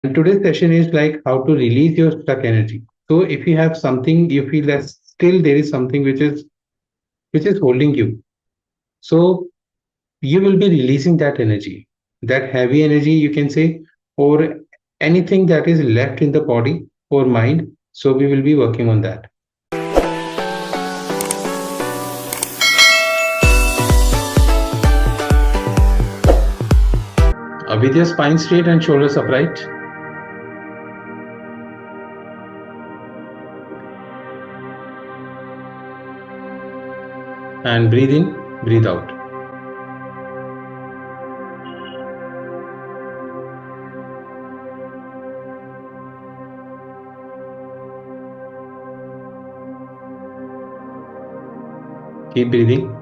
And today's session is like how to release your stuck energy. So if you have something you feel that still there is something which is holding you. So you will be releasing that energy, that heavy energy you can say, or anything that is left in the body or mind. So we will be working on that. With your spine straight and shoulders upright, and breathe in, breathe out. Keep breathing.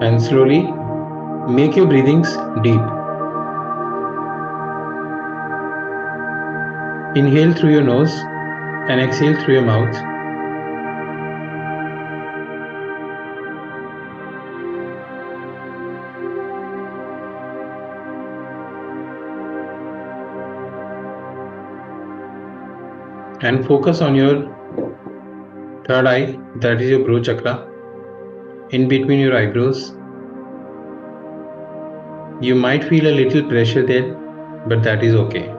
And slowly make your breathings deep. Inhale through your nose and exhale through your mouth. And focus on your third eye, that is your brow chakra, in between your eyebrows. You might feel a little pressure there, but that is okay.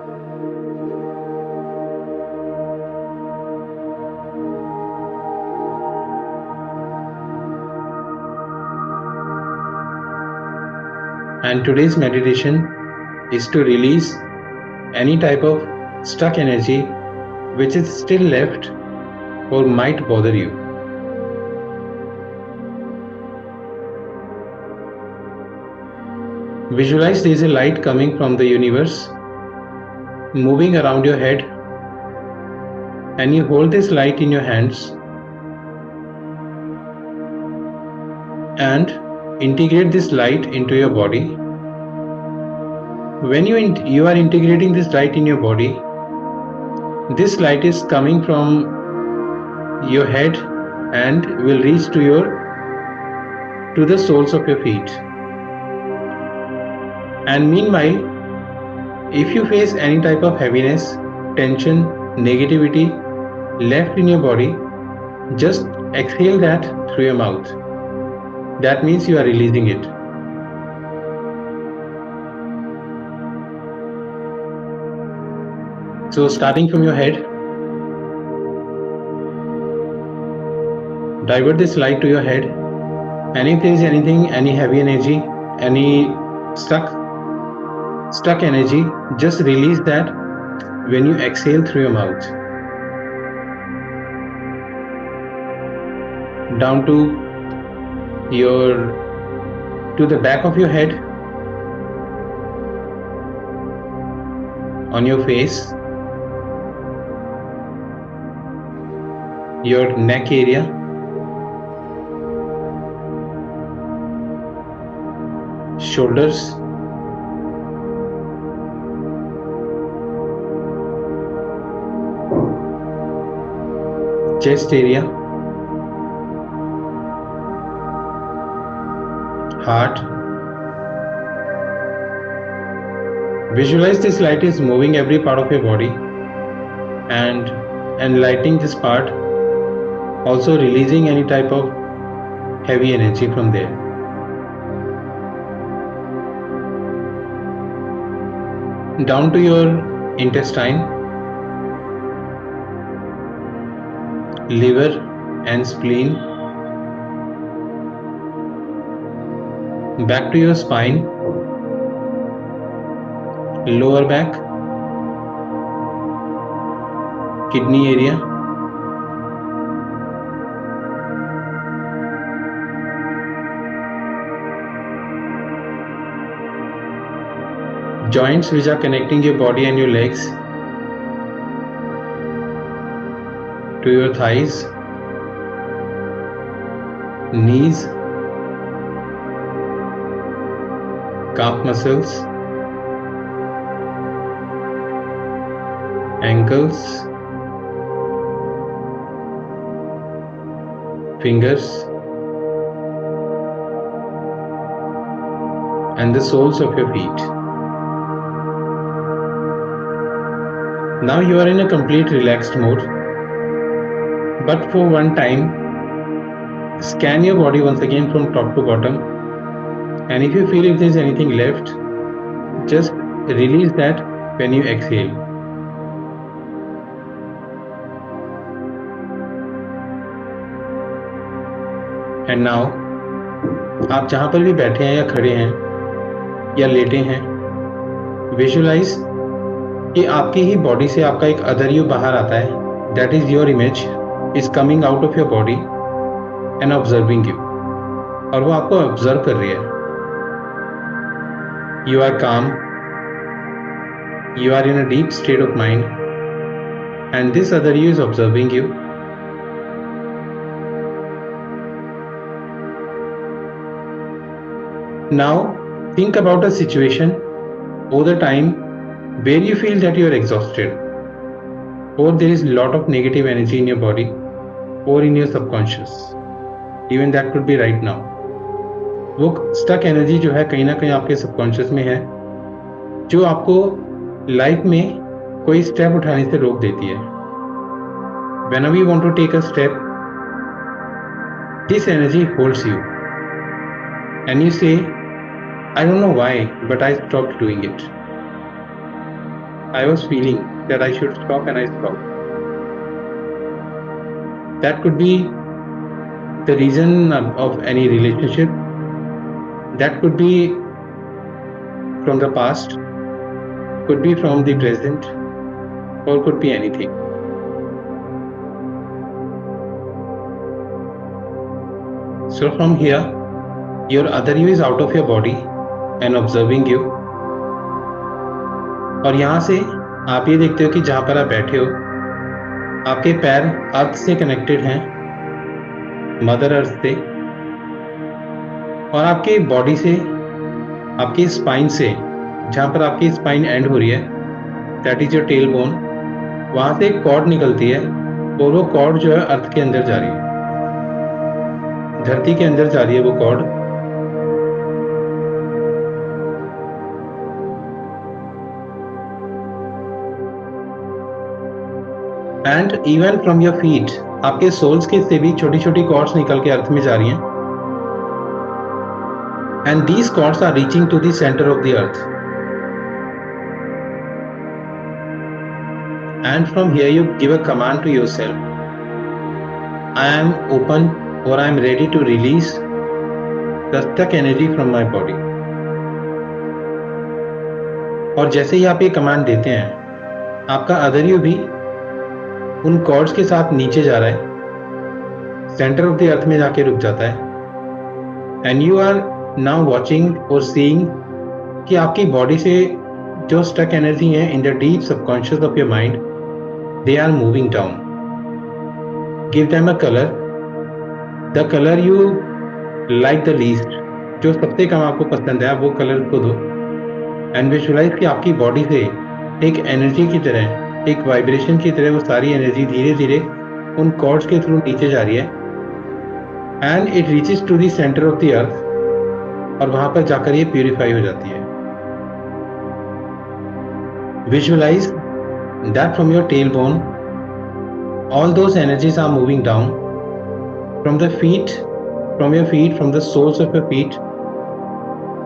And today's meditation is to release any type of stuck energy which is still left or might bother you. Visualize there is a light coming from the universe, moving around your head, and you hold this light in your hands and integrate this light into your body. When you are integrating this light in your body, this light is coming from your head and will reach to the soles of your feet. And meanwhile, if you face any type of heaviness, tension, negativity left in your body, just exhale that through your mouth. That means you are releasing it. So starting from your head, divert this light to your head, and if there is anything, any heavy energy, any stuck energy, just release that when you exhale through your mouth. Down to the back of your head, on your face, your neck area, shoulders, chest area, heart. Visualize this light is moving every part of your body and enlightening this part, also releasing any type of heavy energy from there. Down to your intestine, liver and spleen, back to your spine, lower back, kidney area, joints which are connecting your body and your legs to your thighs, knees, calf muscles, ankles, fingers, and the soles of your feet. Now you are in a complete relaxed mode, but for one time, scan your body once again from top to bottom, and if you feel if there is anything left, just release that when you exhale. And now आप जहाँ पर भी बैठे हैं या खड़े हैं या लेटे हैं, विजुअलाइज कि आपकी ही बॉडी से आपका एक अदर यू बाहर आता है, that is your image is coming out of your body and observing you, और वो आपको ऑब्जर्व कर रही है. यू आर काम, you are in a deep state of mind, and this other you is observing you. Now think about a situation all the time where you feel that you are exhausted, or there is a lot of negative energy in your body or in your subconscious. Even that could be right now. वो stuck energy जो है कहीं ना कहीं आपके subconscious में है, जो आपको लाइफ में कोई स्टेप उठाने से रोक देती है. Whenever you want to take a step, this energy holds you, and you say, I don't know why, but I stopped doing it. I was feeling that I should stop and I stopped. That could be the reason of any relationship. That could be from the past, could be from the present, or could be anything. So from here, your other you is out of your body and observing you. और यहाँ से आप ये देखते हो कि जहाँ पर आप बैठे हो, आपके पैर अर्थ से कनेक्टेड हैं, मदर अर्थ से, और आपके बॉडी से, आपकी स्पाइन से, जहाँ पर आपकी स्पाइन एंड हो रही है, that is your tail bone, वहाँ से एक कॉर्ड निकलती है, और वो कॉर्ड जो है अर्थ के अंदर जा रही है, धरती के अंदर जा रही है वो cord. And even from your feet, आपके सोल्स के से भी छोटी छोटी कॉर्ड्स निकल के अर्थ में जा रही हैं, and these cords are reaching to the centre of the earth. And from here you give a command to yourself, I am open, or I am ready to release the stuck energy from my body. और जैसे ही आप ये command देते हैं, आपका other you भी उन chords के साथ नीचे जा रहा है, सेंटर ऑफ द अर्थ में जाके रुक जाता है, and you are now watching और सीइंग कि आपकी बॉडी से जो स्टक एनर्जी है in the deep subconscious of your mind, they are moving down. Give them a color, the color you like the least, जो सबसे कम आपको पसंद है, आप वो कलर को दो, एंड विजुअलाइज कि आपकी बॉडी से एक एनर्जी की तरह, एक वाइब्रेशन की तरह वो सारी एनर्जी धीरे धीरे उन कॉर्ड्स के थ्रू नीचे जा रही है, and it reaches to the centre of the earth, और वहां पर जाकर ये प्यूरिफाई हो जाती है. Visualise that from your tailbone, all those energies are moving down from the feet, from your feet, from the soles of your feet.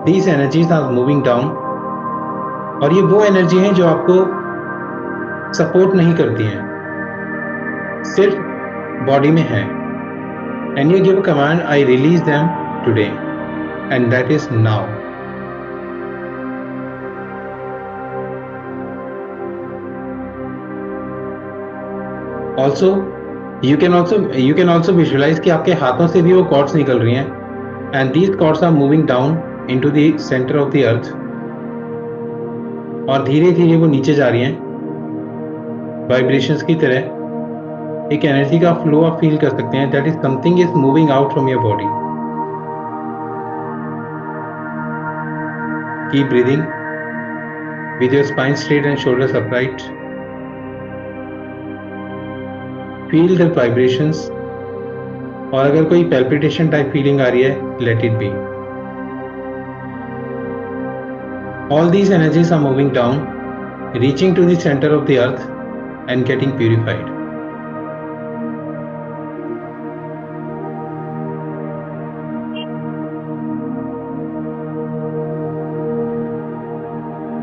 These energies are moving down, और ये वो एनर्जी है जो आपको सपोर्ट नहीं करती हैं, सिर्फ बॉडी में है. And you give command, I release them today, and that is now. Also, you can also visualize कि आपके हाथों से भी वो कॉर्ड्स निकल रही हैं, and these cords are moving down into the center of the earth, और धीरे धीरे वो नीचे जा रही हैं वाइब्रेशंस की तरह. एक एनर्जी का फ्लो आप फील कर सकते हैं, that is something is moving out from your body. Keep breathing with your spine straight and shoulders upright. Feel the vibrations, और अगर कोई palpitation type feeling आ रही है, let it be. All these energies are moving down, reaching to the center of the earth and getting purified.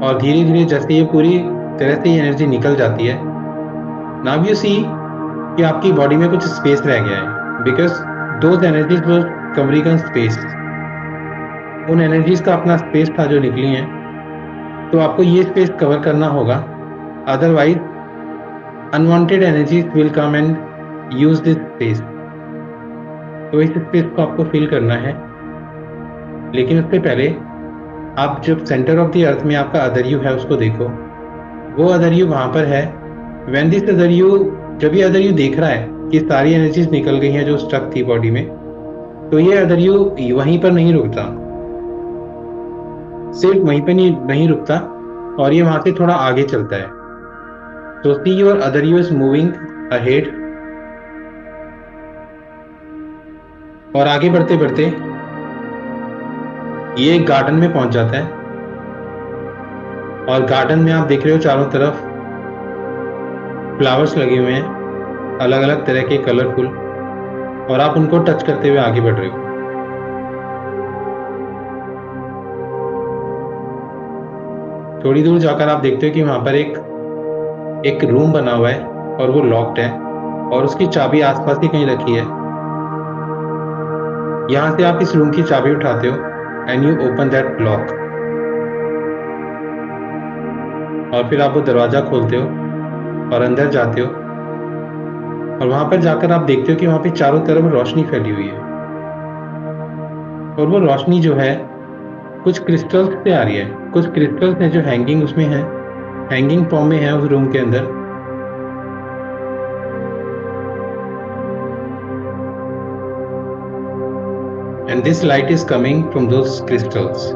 और धीरे धीरे जैसे ये पूरी तरह से ये एनर्जी निकल जाती है, नाउ यू सी कि आपकी बॉडी में कुछ स्पेस रह गया है, बिकॉज दोज एनर्जीज वो कवरिंग स्पेस, उन एनर्जीज का अपना स्पेस था जो निकली हैं, तो आपको ये स्पेस कवर करना होगा, otherwise unwanted energies will come and use this space. तो इस स्पेस को आपको फिल करना है, लेकिन उससे पहले आप जब सेंटर ऑफ द अर्थ में आपका अदर यू है उसको देखो, वो अदर यू वहां पर है। व्हेन दिस अदर यू, जब ये अदर यू देख रहा है कि सारी एनर्जीज निकल गई हैं जो स्टक थी बॉडी में, तो ये अदर यू वहीं पर नहीं रुकता, सिर्फ वहीं पे नहीं रुकता, और ये वहां से थोड़ा आगे चलता है। तो see your other you is moving ahead, और आगे बढ़ते बढ़ते ये एक गार्डन में पहुंच जाता है, और गार्डन में आप देख रहे हो चारों तरफ फ्लावर्स लगे हुए हैं, अलग अलग तरह के कलरफुल, और आप उनको टच करते हुए आगे बढ़ रहे हो। थोड़ी दूर जाकर आप देखते हो कि वहां पर एक रूम बना हुआ है और वो लॉक्ड है, और उसकी चाबी आसपास ही कहीं रखी है। यहां से आप इस रूम की चाबी उठाते हो and you open that lock, और फिर आप वो दरवाजा खोलते हो और अंदर जाते हो, और वहां पर जाकर आप देखते हो कि वहां पे चारों तरफ रोशनी फैली हुई है, और वो रोशनी जो है कुछ क्रिस्टल्स से आ रही है। कुछ क्रिस्टल्स हैं जो हैंगिंग उसमें है, हैंगिंग फॉर्म में है उस रूम के अंदर। And this light is coming from those crystals.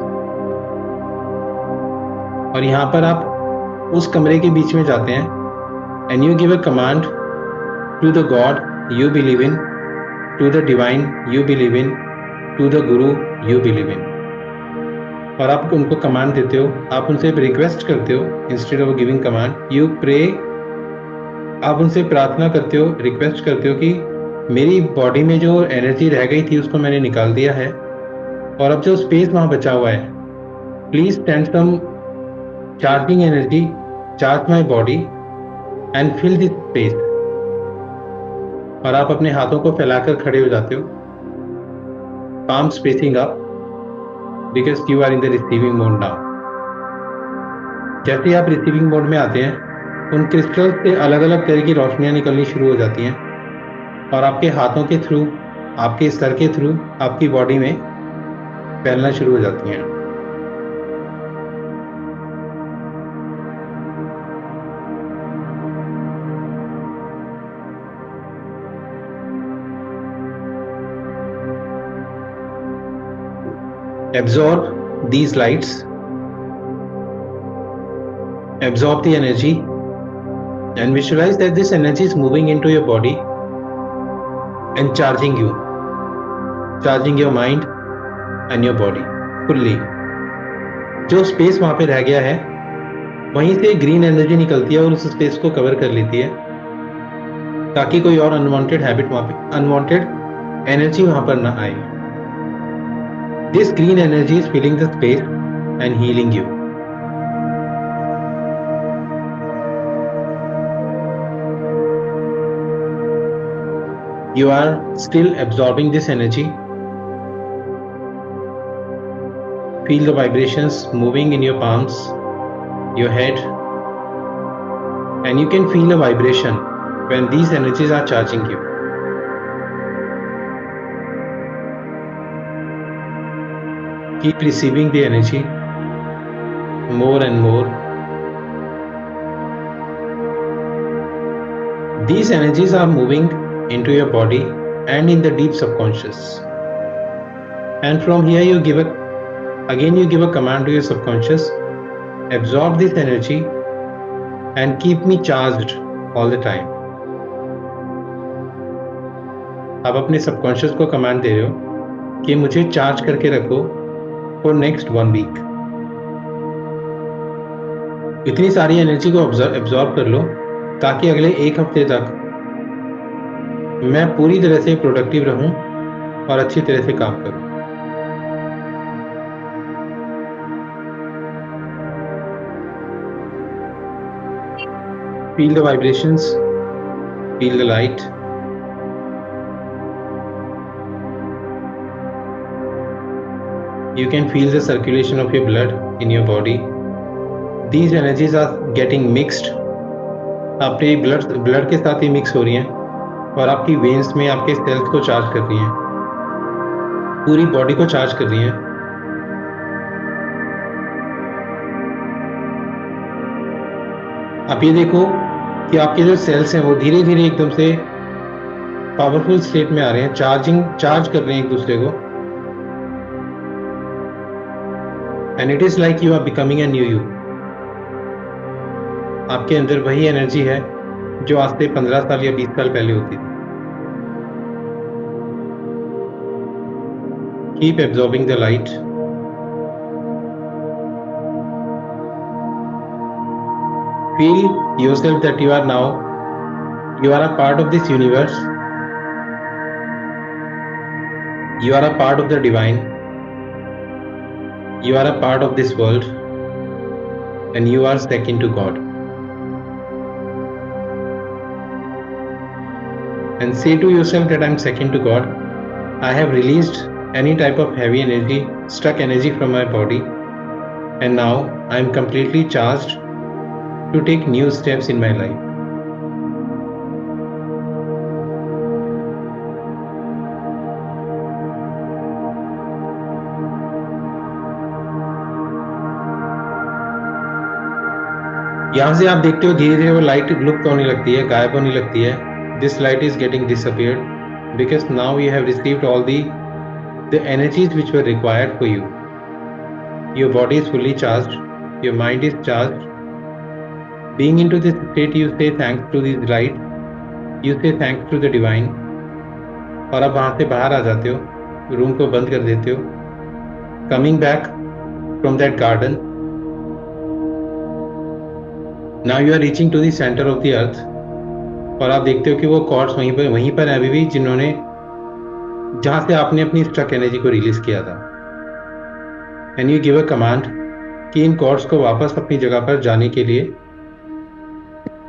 और यहां पर आप उस कमरे के बीच में जाते हैं and you give a command to the god you believe in, to the divine you believe in, to the guru you believe in, और आप उनको कमांड देते हो, आप उनसे रिक्वेस्ट करते हो, instead of giving command you pray, आप उनसे प्रार्थना करते हो, रिक्वेस्ट करते हो कि मेरी बॉडी में जो एनर्जी रह गई थी उसको मैंने निकाल दिया है, और अब जो स्पेस वहां बचा हुआ है, please send some charging energy, charge my body and fill this space. और आप अपने हाथों को फैलाकर खड़े हो जाते हो, palm spacing up, because you are in the receiving mode now. जैसे आप रिसीविंग मोड में आते हैं, उन क्रिस्टल्स से अलग अलग तरह की रोशनियां निकलनी शुरू हो जाती हैं, और आपके हाथों के थ्रू, आपके सर के थ्रू आपकी बॉडी में फैलना शुरू हो जाती हैं। Absorb these lights, absorb the energy, and visualize that this energy is moving into your body and charging you, charging your mind and your body fully. जो स्पेस वहां पे रह गया है, वहीं से ग्रीन एनर्जी निकलती है और उस स्पेस को कवर कर लेती है, ताकि कोई और अनवांटेड हैबिट वहां पे, अनवांटेड एनर्जी वहां पर ना आए। This green energy is filling the space and healing you. You are still absorbing this energy. Feel the vibrations moving in your palms, your head, and you can feel the vibration when these energies are charging you. Keep receiving the energy more and more. These energies are moving into your body and in the deep subconscious. And from here you give a command to your subconscious, absorb this energy and keep me charged all the time. आप अपने subconscious को command दे रहे हो कि मुझे charge करके रखो for next 1 week. इतनी सारी एनर्जी को एब्जॉर्ब कर लो ताकि अगले 1 हफ्ते तक मैं पूरी तरह से प्रोडक्टिव रहूं और अच्छी तरह से काम करूं। Feel the vibrations, feel the light. You can feel the circulation of your blood in your body. These energies are getting mixed. आपके ब्लड के साथ ही मिक्स हो रही हैं और आपकी वेन्स में आपके सेल्स को चार्ज कर रही हैं, पूरी बॉडी को चार्ज कर रही हैं। आप ये देखो कि आपके जो सेल्स हैं वो धीरे धीरे एकदम से पावरफुल स्टेट में आ रहे हैं, चार्ज कर रहे हैं एक दूसरे को। And it is like you are becoming a new you. आपके अंदर वही एनर्जी है जो आज से 15 साल या 20 साल पहले होती थी। Keep absorbing the light. Feel yourself that you are a part of this universe. You are a part of the divine. You are a part of this world. And you are second to God. And say to yourself that I'm second to God. I have released any type of heavy energy, stuck energy from my body. And now I'm completely charged to take new steps in my life. यहां से आप देखते हो धीरे धीरे वो light लुप्त होने लगती है, गायब होने लगती है। This light is getting disappeared because now you have received all the energies which were required for you. Your body is fully charged, your mind is charged. Being into this state, you say thanks to this light, you say thanks to the divine. और अब वहां से बाहर आ जाते हो, room को बंद कर देते हो। Coming back from that garden, now you are reaching to the center of the earth. और आप देखते हो कि वो कॉर्ड्स वहीं पर है अभी भी, जहां से आपने अपनी स्ट्रक एनर्जी को रिलीज किया था। And you give a command कि इन कॉर्ड्स को वापस अपनी जगह पर जाने के लिए,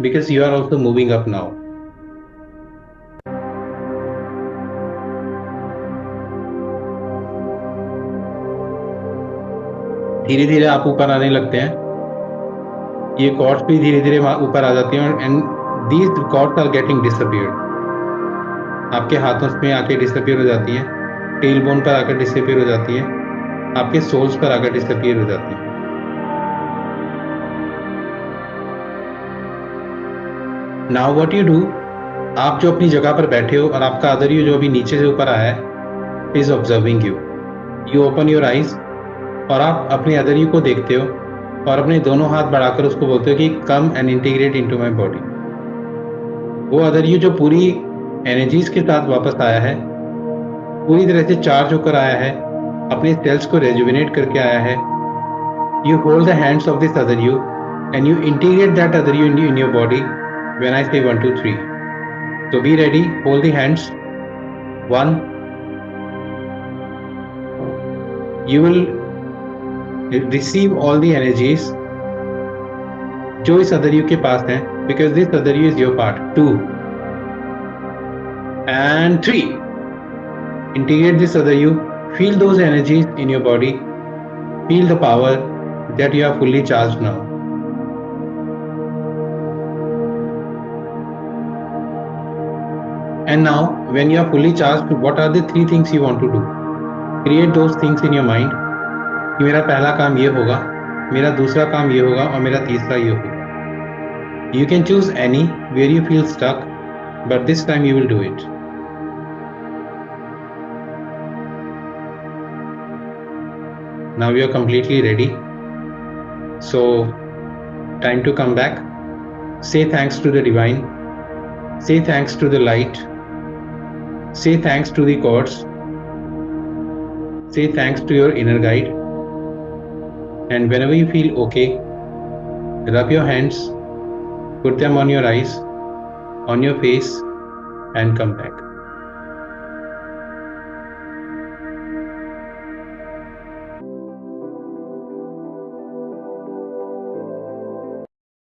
because you are also moving up now. धीरे धीरे आप ऊपर आने लगते हैं, ये कॉर्ड्स भी धीरे धीरे ऊपर आ जाती हैं and these cords are getting disappeared. आपके हाथों में आके डिसअपियर हो जाती हैं, टेल बोन पर आकर डिसअपियर हो जाती हैं, आपके सोल्स पर आकर डिसअपियर हो जाती हैं। नाउ व्हाट यू डू, आप जो अपनी जगह पर बैठे हो और आपका अदर यू जो अभी नीचे से ऊपर आया है is observing you. You open your eyes और आप अपने अदर यू को देखते हो और अपने दोनों हाथ बढ़ाकर उसको बोलते हो कि come and integrate into my body. वो अदर यू जो पूरी एनर्जीज के साथ वापस आया है, पूरी तरह से चार्ज होकर आया है, अपने सेल्स को रेजुविनेट करके आया है। You hold the hands of this other you and you integrate that other you in your body when I say 1 2 3. So be ready, hold the hands. 1. You will receive all the energies जो इस other you के पास हैं, because this other you is your part. 2 and 3. Integrate this other you, feel those energies in your body, feel the power that you are fully charged now. And now, when you are fully charged, what are the 3 things you want to do? Create those things in your mind. कि मेरा पहला काम ये होगा, मेरा दूसरा काम ये होगा और मेरा तीसरा ये होगा। You can choose any where you feel stuck, but this time you will do it. Now you are completely ready. So, time to come back. Say thanks to the divine. Say thanks to the light. Say thanks to the gods. Say thanks to your inner guide. And whenever you feel okay, Rub your hands, put them on your eyes, on your face, and come back.